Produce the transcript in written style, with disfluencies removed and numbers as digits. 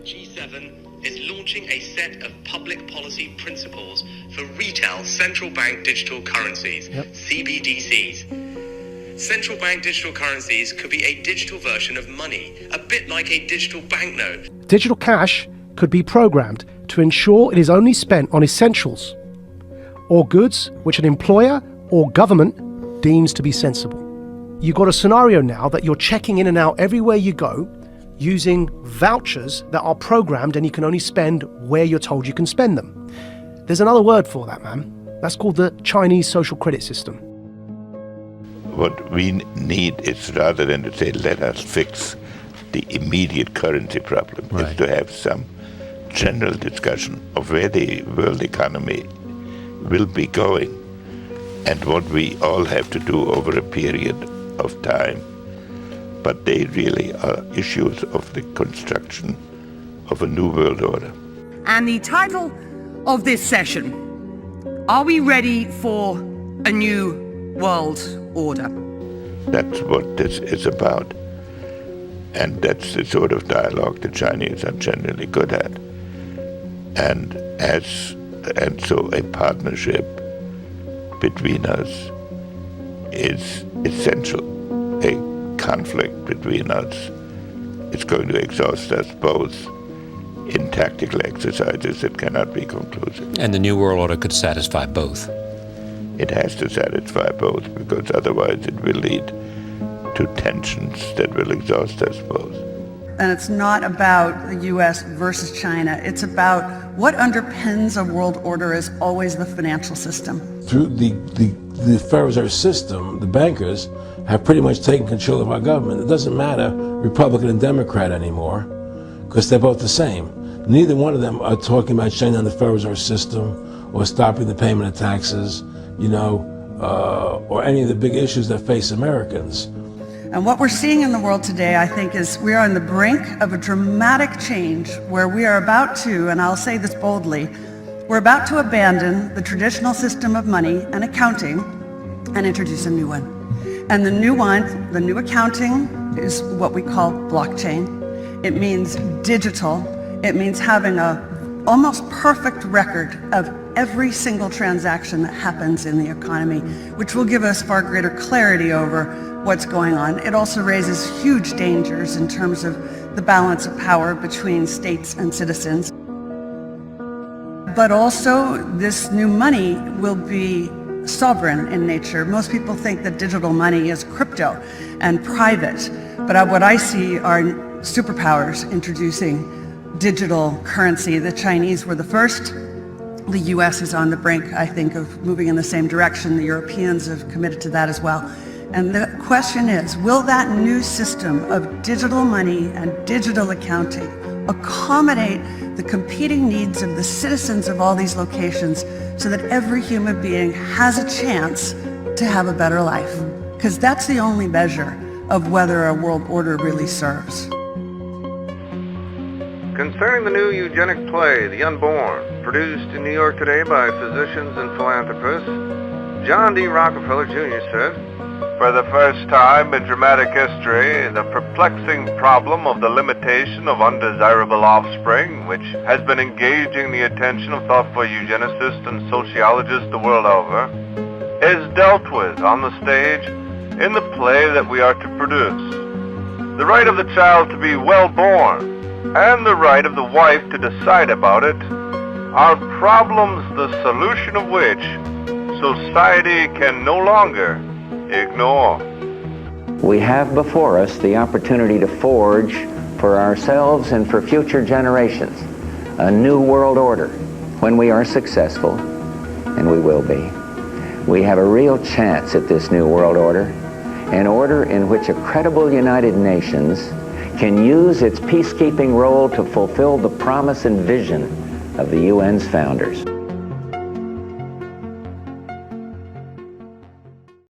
G7 is launching a set of public policy principles for retail central bank digital currencies, CBDCs. Central bank digital currencies could be a digital version of money, a bit like a digital banknote. Digital cash could be programmed to ensure it is only spent on essentials or goods which an employer or government deems to be sensible. You've got a scenario now that you're checking in and out everywhere you go using vouchers that are programmed, and you can only spend where you're told you can spend them. There's another word for that, man. That's called the Chinese social credit system. What we need is, rather than to say, let us fix the immediate currency problem, is to have some general discussion of where the world economy will be going and what we all have to do over a period of time. But they really are issues of the construction of a new world order. And the title of this session, are we ready for a new world order? That's what this is about. And that's the sort of dialogue the Chinese are generally good at. And so a partnership between us is essential. A conflict between us is going to exhaust us both in tactical exercises that cannot be conclusive. And the New World Order could satisfy both. It has to satisfy both, because otherwise it will lead to tensions that will exhaust us both. And it's not about the U.S. versus China. It's about what underpins a world order is always the financial system. Through the Federal Reserve System, the bankers have pretty much taken control of our government. It doesn't matter Republican and Democrat anymore, because they're both the same. Neither one of them are talking about shutting down the Federal Reserve System or stopping the payment of taxes, or any of the big issues that face Americans. And what we're seeing in the world today, I think, is we are on the brink of a dramatic change where we are about to, and I'll say this boldly, we're about to abandon the traditional system of money and accounting and introduce a new one. And the new one, the new accounting, is what we call blockchain. It means digital. It means having a almost perfect record of every single transaction that happens in the economy, which will give us far greater clarity over what's going on. It also raises huge dangers in terms of the balance of power between states and citizens. But also, this new money will be sovereign in nature. Most people think that digital money is crypto and private, but what I see are superpowers introducing digital currency. The Chinese were the first. The US is on the brink, I think, of moving in the same direction. The Europeans have committed to that as well. And the question is, will that new system of digital money and digital accounting accommodate the competing needs of the citizens of all these locations so that every human being has a chance to have a better life? Because that's the only measure of whether a world order really serves. Concerning the new eugenic play, The Unborn, produced in New York today by physicians and philanthropists, John D. Rockefeller Jr. said, "For the first time in dramatic history, the perplexing problem of the limitation of undesirable offspring, which has been engaging the attention of thoughtful eugenicists and sociologists the world over, is dealt with on the stage in the play that we are to produce. The right of the child to be well born and the right of the wife to decide about it are problems the solution of which society can no longer ignore." We have before us the opportunity to forge for ourselves and for future generations a new world order. When we are successful, and we will be, we have a real chance at this new world order, an order in which a credible United Nations can use its peacekeeping role to fulfill the promise and vision of the UN's founders.